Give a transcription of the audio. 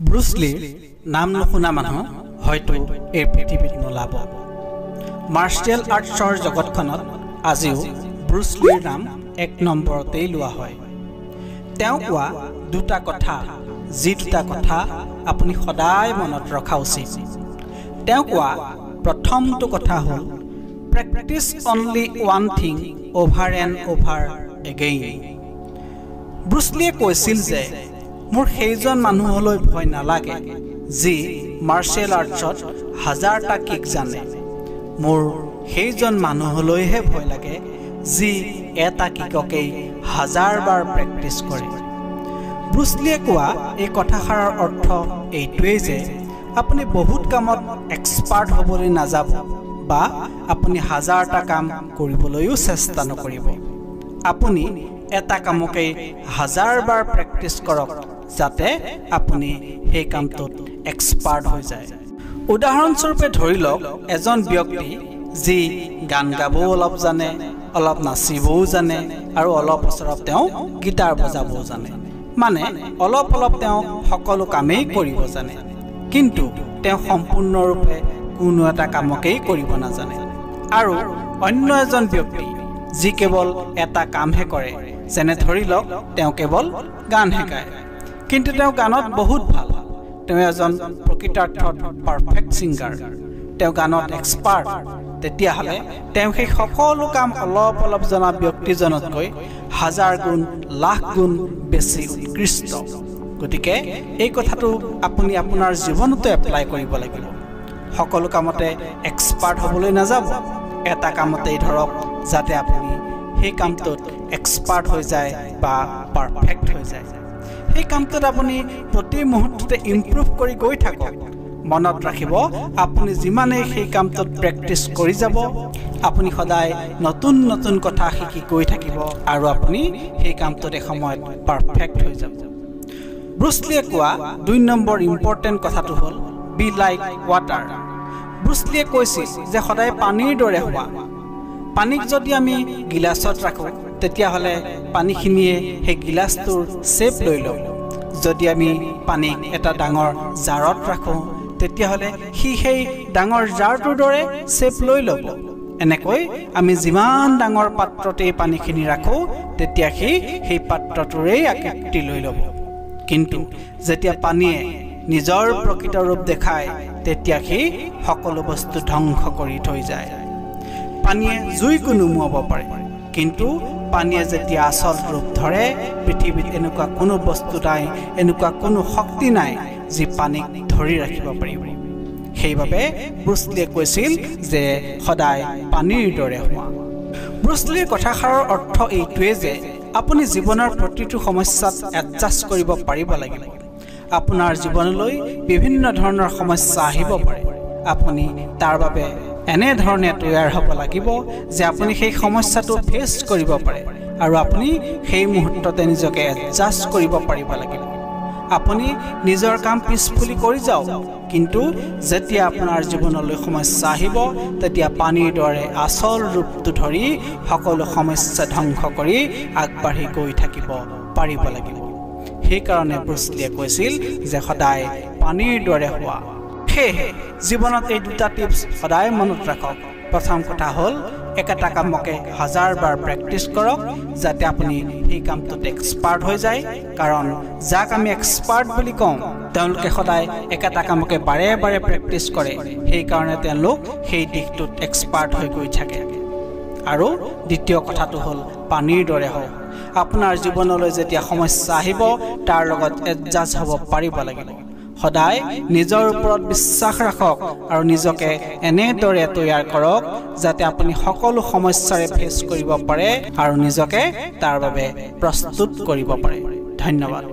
Bruce লিৰ নাম নুশুনা মানুহ হয়তো এই পৃথিৱীত নোলাব। মাৰ্শাল আৰ্টছৰ জগতখনত আজিও ব্ৰুচ লিৰ নাম এক নম্বৰতেই লোৱা হয়। তেওঁ কোৱা দুটা কথা, যি দুটা কথা আপুনি সদায় মনত ৰখা উচিত। তেওঁ কোৱা প্ৰথমটো কথা হ'ল practice only one thing over and over again. Bruce লিয়ে কৈছিল যে মোৰ সেইজন মানুহলৈ ভয় নালাগে যি মাৰ্শাল আৰ্টছত হাজাৰটা কিক জানে, মোৰ সেইজন মানুহলৈহে ভয় লাগে যি এটা কিককেই হাজাৰবাৰ প্ৰেক্টিচ কৰে। ব্ৰুচ লিয়ে কোৱা এই কথাষাৰৰ অৰ্থ এইটোৱেই যে আপুনি বহুত কামত এক্সপাৰ্ট হ'বলৈ নাযাব বা আপুনি হাজাৰটা কাম কৰিবলৈও চেষ্টা নকৰিব। আপুনি এটা কামকেই হাজাৰবাৰ প্ৰেক্টিচ কৰক যাতে আপুনি সেই কামটোত এক্সপাৰ্ট হৈ যায়। উদাহৰণস্বৰূপে ধৰি লওক এজন ব্যক্তি যি গান গাবও অলপ জানে, অলপ নাচিবও জানে আৰু অলপ ওচৰত তেওঁ গিটাৰ বজাবও জানে, মানে অলপ অলপ তেওঁ সকলো কামেই কৰিব জানে, কিন্তু তেওঁ সম্পূৰ্ণৰূপে কোনো এটা কামকেই কৰিব নাজানে। আৰু অন্য এজন ব্যক্তি যি কেৱল এটা কামহে কৰে, যেনে ধৰি লওক তেওঁ কেৱল গান শিকায়, কিন্তু তেওঁ গানত বহুত ভাল, তেওঁ এজন প্ৰকৃতাৰ্থত পাৰফেক্ট ছিংগাৰ, তেওঁ গানত এক্সপাৰ্ট, তেতিয়াহ'লে তেওঁ সেই সকলো কাম অলপ অলপ জনা ব্যক্তিজনতকৈ হাজাৰ গুণ লাখ গুণ বেছি উৎকৃষ্ট। গতিকে এই কথাটো আপুনি আপোনাৰ জীৱনতো এপ্লাই কৰিব লাগিব। সকলো কামতে এক্সপাৰ্ট হ'বলৈ নাযাব, এটা কামতেই ধৰক যাতে আপুনি সেই কামটোত এক্সপাৰ্ট হৈ যায় বা পাৰফেক্ট হৈ যায়। সেই কামটোত আপুনি প্ৰতি মুহূৰ্ততে ইম্প্ৰুভ কৰি গৈ থাকক। মনত ৰাখিব, আপুনি যিমানেই সেই কামটোত প্ৰেক্টিচ কৰি যাব, আপুনি সদায় নতুন নতুন কথা শিকি গৈ থাকিব আৰু আপুনি সেই কামটোত এসময়ত পাৰফেক্ট হৈ যাব। ব্ৰুচ লিয়ে কোৱা ২ নম্বৰ ইম্পৰ্টেণ্ট কথাটো হ'ল বি লাইক ৱাটাৰ। ব্ৰুচ লিয়ে কৈছিল যে সদায় পানীৰ দৰে হোৱা। পানীক যদি আমি গিলাচত ৰাখোঁ তেতিয়াহ'লে পানীখিনিয়ে সেই গিলাচটোৰ শ্বেপ লৈ ল'ব। যদি আমি পানীক এটা ডাঙৰ জাৰত ৰাখোঁ তেতিয়াহ'লে সি সেই ডাঙৰ জাৰটোৰ দৰে শ্বেপ লৈ ল'ব। এনেকৈ আমি যিমান ডাঙৰ পাত্ৰতেই পানীখিনি ৰাখোঁ তেতিয়া সি সেই পাত্ৰটোৰেই আকৃতি লৈ ল'ব। কিন্তু যেতিয়া পানীয়ে নিজৰ প্ৰকৃত ৰূপ দেখায় তেতিয়া সি সকলো বস্তু ধ্বংস কৰি থৈ যায়। পানীয়ে জুইকো নুমুৱাব পাৰে, কিন্তু পানীয়ে যেতিয়া আচল ৰূপ ধৰে পৃথিৱীত এনেকুৱা কোনো বস্তু নাই, এনেকুৱা কোনো শক্তি নাই যি পানীক ধৰি ৰাখিব পাৰিব। সেইবাবে ব্ৰুচ লিয়ে কৈছিল যে সদায় পানীৰ দৰে হোৱা। ব্ৰুচ লিৰ কথাষাৰৰ অৰ্থ এইটোৱে যে আপুনি জীৱনৰ প্ৰতিটো সমস্যাত এডজাষ্ট কৰিব পাৰিব লাগিব। আপোনাৰ জীৱনলৈ বিভিন্ন ধৰণৰ সমস্যা আহিব পাৰে, আপুনি তাৰ বাবে এনেধৰণে তৈয়াৰ হ'ব লাগিব যে আপুনি সেই সমস্যাটো ফেচ কৰিব পাৰে আৰু আপুনি সেই মুহূৰ্ততে নিজকে এডজাষ্ট কৰিব পাৰিব লাগিব। আপুনি নিজৰ কাম পিছফুলি কৰি যাওক, কিন্তু যেতিয়া আপোনাৰ জীৱনলৈ সমস্যা আহিব তেতিয়া পানীৰ দৰে আচল ৰূপটো ধৰি সকলো সমস্যা ধ্বংস কৰি আগবাঢ়ি গৈ থাকিব পাৰিব লাগিব। সেইকাৰণে ব্ৰুচ লিয়ে কৈছিল যে সদায় পানীৰ দৰে হোৱা। সেয়েহে জীৱনত এই দুটা টিপছ সদায় মনত ৰাখক। প্ৰথম কথা হ'ল একেটা কামকে হাজাৰবাৰ প্ৰেক্টিচ কৰক যাতে আপুনি সেই কামটোত এক্সপাৰ্ট হৈ যায়, কাৰণ যাক আমি এক্সপাৰ্ট বুলি কওঁ তেওঁলোকে সদায় একেটা কামকে বাৰে বাৰে প্ৰেক্টিচ কৰে, সেইকাৰণে তেওঁলোক সেই দিশটোত এক্সপাৰ্ট হৈ গৈ থাকে। আৰু দ্বিতীয় কথাটো হ'ল পানীৰ দৰে হওক। আপোনাৰ জীৱনলৈ যেতিয়া সমস্যা আহিব তাৰ লগত এডজাষ্ট হ'ব পাৰিব লাগিব। সদায় নিজৰ ওপৰত বিশ্বাস ৰাখক আৰু নিজকে এনেদৰে তৈয়াৰ কৰক যাতে আপুনি সকলো সমস্যাৰে ফেচ কৰিব পাৰে আৰু নিজকে তাৰ বাবে প্ৰস্তুত কৰিব পাৰে। ধন্যবাদ।